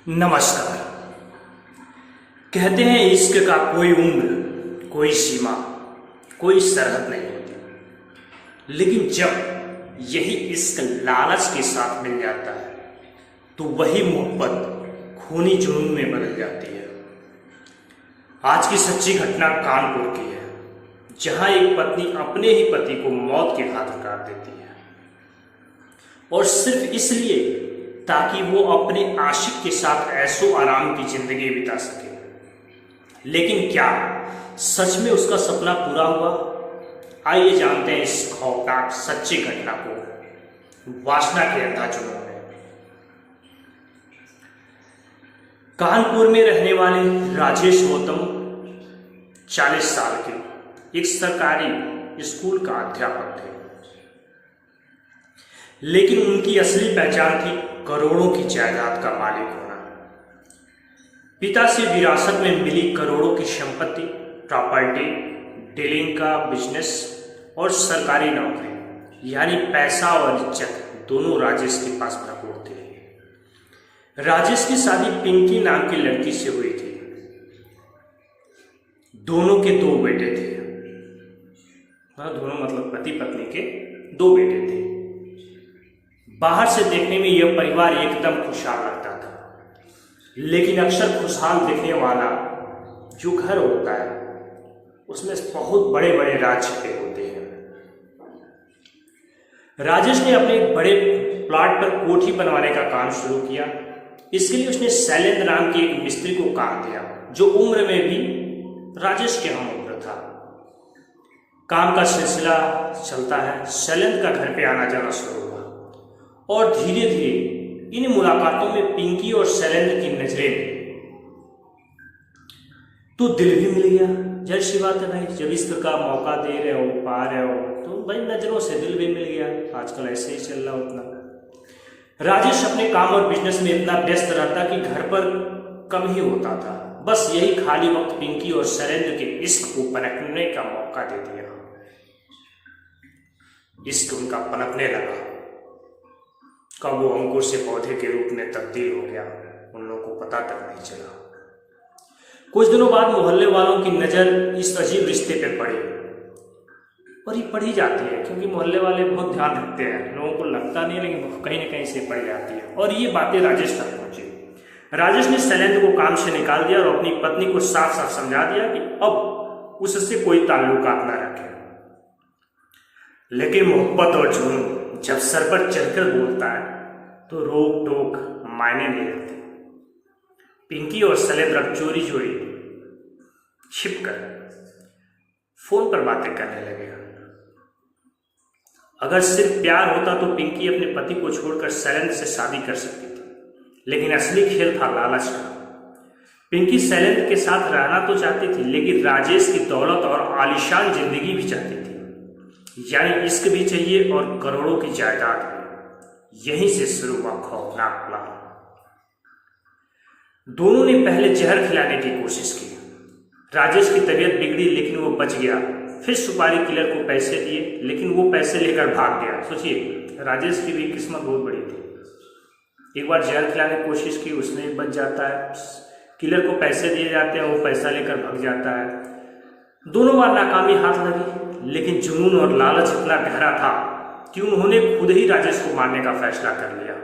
नमस्कार। कहते हैं इश्क का कोई उम्र, कोई सीमा, कोई सरहद नहीं होती, लेकिन जब यही इश्क लालच के साथ मिल जाता है तो वही मोहब्बत खूनी जुनून में बदल जाती है। आज की सच्ची घटना कानपुर की है, जहां एक पत्नी अपने ही पति को मौत के घाट उतार देती है, और सिर्फ इसलिए ताकि वो अपने आशिक के साथ ऐशो आराम की जिंदगी बिता सके। लेकिन क्या सच में उसका सपना पूरा हुआ? आइए जानते हैं इस खौफनाक सच्ची घटना को वासना के अंधा जुनून में। कानपुर में रहने वाले राजेश गौतम 40 साल के एक सरकारी स्कूल का अध्यापक थे, लेकिन उनकी असली पहचान थी करोड़ों की जायदाद का मालिक होना। पिता से विरासत में मिली करोड़ों की संपत्ति, प्रॉपर्टी, डीलिंग का बिजनेस और सरकारी नौकरी, यानी पैसा और इज्जत दोनों राजेश के पास भरपूर थे। राजेश की शादी पिंकी नाम की लड़की से हुई थी। दोनों के 2 बेटे थे। दोनों मतलब पति पत्नी के 2 बेटे थे। बाहर से देखने में यह परिवार एकदम खुशहाल लगता था, लेकिन अक्सर खुशहाल दिखने वाला जो घर होता है उसमें बहुत बड़े बड़े राज छिपे होते हैं। राजेश ने अपने एक बड़े प्लॉट पर कोठी बनवाने का काम शुरू किया। इसके लिए उसने शैलेंद्र नाम के एक मिस्त्री को काम दिया, जो उम्र में भी राजेश के हम उम्र था। काम का सिलसिला चलता है। शैलेंद्र का घर पे आना जाना शुरू हुआ, और धीरे धीरे इन मुलाकातों में पिंकी और शैलेंद्र की नजरें तो दिल भी मिल गया। जाहिर सी बात है भाई, जब इश्क का मौका दे रहे हो, पा रहे हो, तो भाई नजरों से दिल भी मिल गया। आजकल ऐसे ही चल रहा उतना। राजेश अपने काम और बिजनेस में इतना व्यस्त रहता कि घर पर कम ही होता था। बस यही खाली वक्त पिंकी और शैलेंद्र के इश्क को पनपने का मौका दे दिया। इश्क उनका पनपने लगा। कब वो अंकुर से पौधे के रूप में तब्दील हो गया, उन लोगों को पता तक नहीं चला। कुछ दिनों बाद मोहल्ले वालों की नज़र इस अजीब रिश्ते पर पड़ी, और ये पड़ ही जाती है, क्योंकि मोहल्ले वाले बहुत ध्यान रखते हैं। लोगों को लगता नहीं, लेकिन कहीं ना कहीं से पड़ जाती है। और ये बातें राजेश तक पहुंची। राजेश ने शैलेंद्र को काम से निकाल दिया और अपनी पत्नी को साफ साफ समझा दिया कि अब उससे कोई ताल्लुकात ना रखे। लेकिन मोहब्बत और जुनून जब सर पर चढ़कर बोलता है तो रोक टोक मायने नहीं रखते। पिंकी और शैलेंद्र अब चोरी चोरी छिपकर फोन पर बातें करने लगे। अगर सिर्फ प्यार होता तो पिंकी अपने पति को छोड़कर शैलेंद्र से शादी कर सकती थी, लेकिन असली खेल था लालच का। पिंकी शैलेंद्र के साथ रहना तो चाहती थी, लेकिन राजेश की दौलत और आलीशान जिंदगी भी चाहती थी, यानी इश्क भी चाहिए और करोड़ों की जायदाद भी। यहीं से शुरू हुआ खौफनाक प्लान। दोनों ने पहले जहर खिलाने की कोशिश की। राजेश की तबीयत बिगड़ी, लेकिन वो बच गया। फिर सुपारी किलर को पैसे दिए, लेकिन वो पैसे लेकर भाग गया। सोचिए, राजेश की भी किस्मत बहुत बड़ी थी। एक बार जहर खिलाने की कोशिश की, उसमें बच जाता है। किलर को पैसे दिए जाते हैं, वो पैसा लेकर भाग जाता है। दोनों बार नाकामी हाथ लगी, लेकिन जुनून और लालच इतना गहरा था कि उन्होंने खुद ही राजेश को मारने का फैसला कर लिया।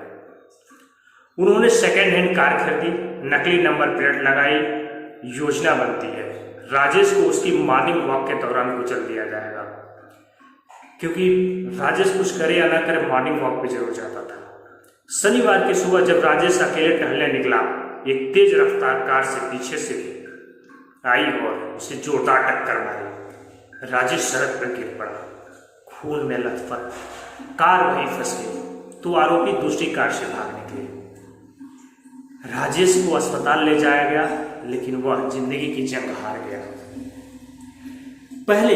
उन्होंने सेकेंड हैंड कार खरीदी, नकली नंबर प्लेट लगाई। योजना बनती है, राजेश को उसकी मॉर्निंग वॉक के दौरान कुचल दिया जाएगा, क्योंकि राजेश कुछ करे या ना करे, मॉर्निंग वॉक पे जरूर जाता था। शनिवार की सुबह जब राजेश अकेले टहलने निकला, एक तेज रफ्तार कार से पीछे से आई और उसे जोरदार टक्कर मारी। राजेश सड़क पर गिर पड़ा, खून में लथपथ। कार वहीं फंस गई, तो आरोपी दूसरी कार से भाग निकले। राजेश को अस्पताल ले जाया गया, लेकिन वह जिंदगी की जंग हार गया। पहले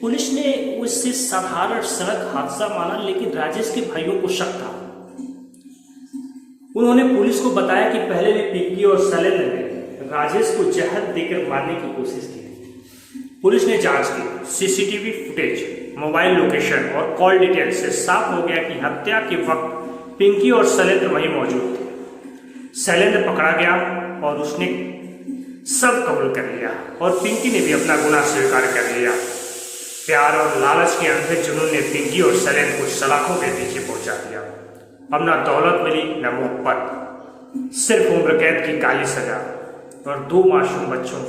पुलिस ने उससे साधारण सड़क हादसा माना, लेकिन राजेश के भाइयों को शक था। उन्होंने पुलिस को बताया कि पहले भी पिंकी और शैलेंद्र ने राजेश को जहर देकर मारने की कोशिश की थी। पुलिस ने जांच की। सीसीटीवी फुटेज, मोबाइल लोकेशन और कॉल डिटेल से साफ हो गया कि हत्या के वक्त पिंकी और शैलेंद्र वहीं मौजूद थे। शैलेंद्र पकड़ा गया और उसने सब कबूल कर लिया और पिंकी ने भी अपना गुनाह स्वीकार कर लिया। प्यार और लालच के अंधे जुनून ने पिंकी और शैलेंद्र को सलाखों के पीछे पहुंचा दिया। अब ना दौलत मिली न मोहब्बत, सिर्फ उम्र कैद की काली सजा और 2 मासूम बच्चों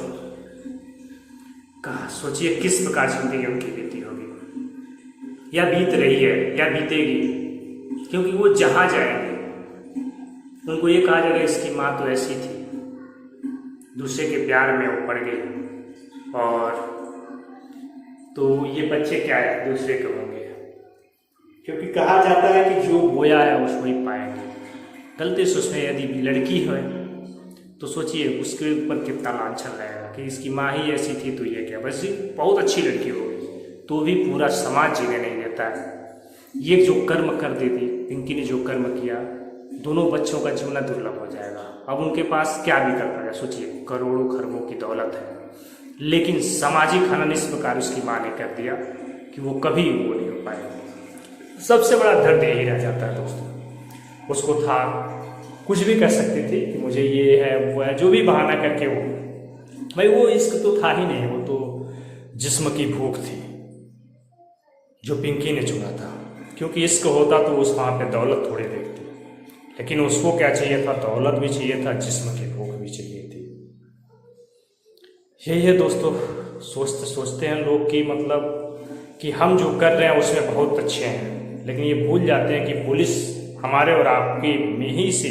का सोचिए किस प्रकार जिंदगी उनकी बीती होगी, या बीत रही है या बीतेगी, क्योंकि वो जहां जाएंगे उनको ये कहा जाएगा इसकी माँ तो ऐसी थी, दूसरे के प्यार में वो पड़ गई, और तो ये बच्चे क्या है दूसरे के होंगे, क्योंकि कहा जाता है कि जो बोया है उसको ही पाएंगे। गलती से उसमें यदि लड़की है तो सोचिए उसके ऊपर कितना लांछन रहेगा कि इसकी माँ ही ऐसी थी तो ये क्या, बस बहुत अच्छी लड़की होगी तो भी पूरा समाज जीने नहीं देता है। ये जो कर्म कर देती पिंकी ने, जो कर्म किया, दोनों बच्चों का जीना दुर्लभ हो जाएगा। अब उनके पास क्या भी कर पाएगा, सोचिए करोड़ों खरबों की दौलत है, लेकिन सामाजिक हनन इस प्रकार उसकी माँ ने कर दिया कि वो कभी वो नहीं हो पाएगा। सबसे बड़ा दर्द यही रह जाता है दोस्तों। उसको था कुछ भी कर सकती थी कि मुझे ये है वो है, जो भी बहाना करके वो, भाई वो इश्क तो था ही नहीं, वो तो जिस्म की भूख थी जो पिंकी ने चुना था। क्योंकि इश्क होता तो उस वहाँ पे दौलत थोड़ी देखती, लेकिन उसको क्या चाहिए था, दौलत भी चाहिए था, जिस्म की भूख भी चाहिए थी। यही है दोस्तों, सोचते हैं लोग कि मतलब कि हम जो कर रहे हैं उसमें बहुत अच्छे हैं, लेकिन ये भूल जाते हैं कि पुलिस हमारे और आपके में ही से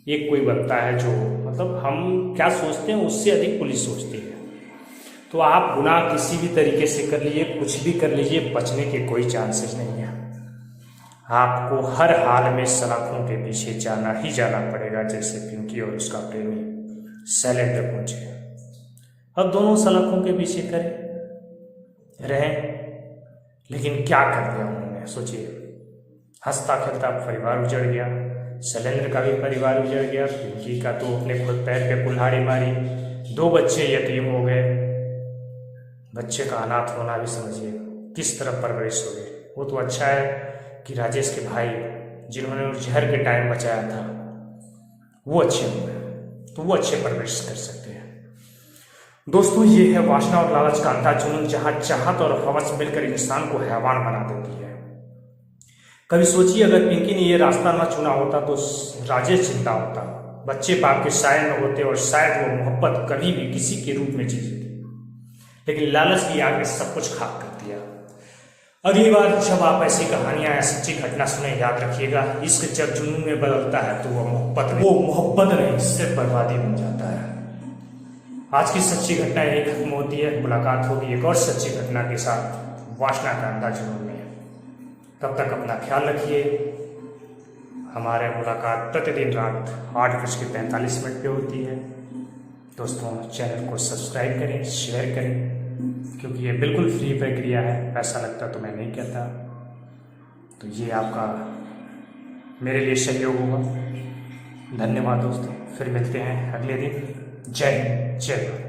एक कोई बनता है जो मतलब हम क्या सोचते हैं उससे अधिक पुलिस सोचती है। तो आप गुनाह किसी भी तरीके से कर लीजिए, कुछ भी कर लीजिए, बचने के कोई चांसेस नहीं है। आपको हर हाल में सलाखों के पीछे जाना ही जाना पड़ेगा, जैसे पिंकी और उसका प्रेमी शैलेंद्र पहुंचे। अब दोनों सलाखों के पीछे करें रहे, लेकिन क्या कर दिया उन्होंने, सोचिए। हंसता खेलता परिवार उजड़ गया, शैलेंद्र का भी परिवार उजड़ गया, पिंकी का तो अपने खुद पैर पे कुल्हाड़ी मारी, 2 बच्चे यतीम हो गए। बच्चे का अनाथ होना भी समझिए किस तरह परवरिश हो गई। वो तो अच्छा है कि राजेश के भाई जिन्होंने उस जहर के टाइम बचाया था वो अच्छे हुए, तो वो अच्छे परवरिश कर सकते हैं। दोस्तों ये है वासना और लालच का अंधा जुनून, जहाँ चाहत और हवस मिलकर इंसान को हैवान बना देती है। कभी सोचिए अगर पिंकी ने ये रास्ता ना चुना होता तो राजेश जिंदा होता, बच्चे बाप के साए में होते और शायद वो मोहब्बत कभी भी किसी के रूप में जी लेती, लेकिन लालच की आग में सब कुछ खाक कर दिया। अगली बार जब आप ऐसी कहानियां या सच्ची घटना सुने, याद रखिएगा इश्क जब जुनून में बदलता है तो वो मोहब्बत नहीं सिर्फ बर्बादी बन जाता है। आज की सच्ची घटना यही खत्म होती है, मुलाकात होगी एक और सच्ची घटना के साथ वासना का अंधा जुनून में। तब तक अपना ख्याल रखिए। हमारे मुलाकात प्रतिदिन रात 8:45 पे होती है। दोस्तों चैनल को सब्सक्राइब करें, शेयर करें, क्योंकि ये बिल्कुल फ्री प्रक्रिया है, पैसा लगता तो मैं नहीं कहता। तो ये आपका मेरे लिए सहयोग होगा। धन्यवाद दोस्तों, फिर मिलते हैं अगले दिन। जय हिंद, जय भारत।